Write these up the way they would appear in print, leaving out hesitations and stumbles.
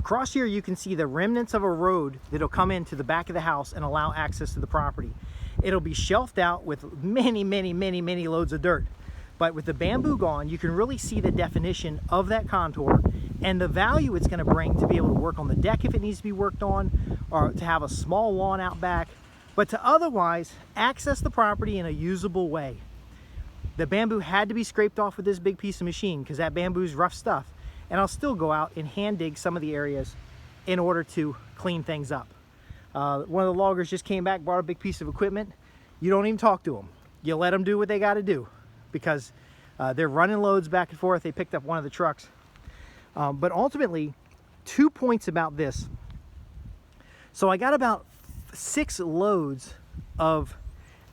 Across here you can see the remnants of a road that'll come into the back of the house and allow access to the property. It'll be shelved out with many loads of dirt. But with the bamboo gone, you can really see the definition of that contour and the value it's going to bring to be able to work on the deck if it needs to be worked on, or to have a small lawn out back, but to otherwise access the property in a usable way. The bamboo had to be scraped off with this big piece of machine because that bamboo is rough stuff. And I'll still go out and hand dig some of the areas in order to clean things up. One of the loggers just came back, brought a big piece of equipment. You don't even talk to them. You let them do what they got to do, because they're running loads back and forth. They picked up one of the trucks. But ultimately, 2 points about this. So I got about 6 loads of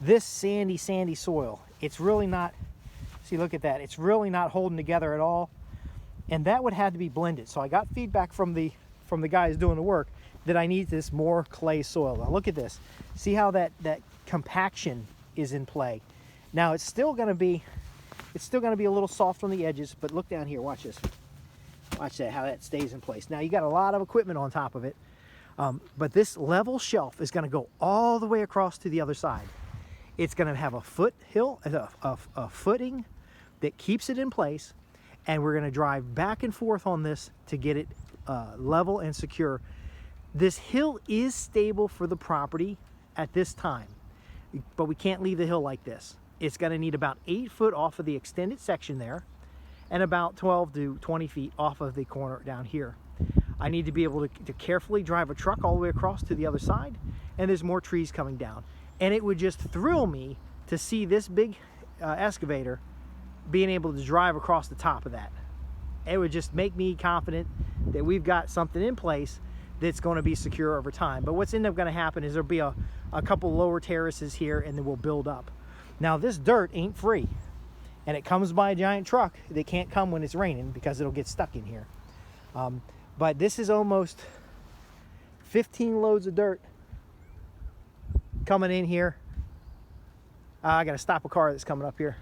this sandy soil. It's really not, see, look at that. It's really not holding together at all. And that would have to be blended. So I got feedback from the guys doing the work that I need this more clay soil. Now look at this. See how that compaction is in play. Now it's still going to be a little soft on the edges, but look down here. Watch this. Watch that, how that stays in place. Now you got a lot of equipment on top of it, but this level shelf is going to go all the way across to the other side. It's going to have a foothill, a footing that keeps it in place, and we're going to drive back and forth on this to get it level and secure. This hill is stable for the property at this time, but we can't leave the hill like this. It's going to need about 8 foot off of the extended section there, and about 12 to 20 feet off of the corner down here. I need to be able to carefully drive a truck all the way across to the other side, and there's more trees coming down. And it would just thrill me to see this big excavator being able to drive across the top of that. It would just make me confident that we've got something in place that's going to be secure over time. But what's end up going to happen is there'll be a couple lower terraces here, and then we'll build up. Now this dirt ain't free, and it comes by a giant truck. They can't come when it's raining because it'll get stuck in here. But this is almost 15 loads of dirt coming in here. I got to stop a car that's coming up here.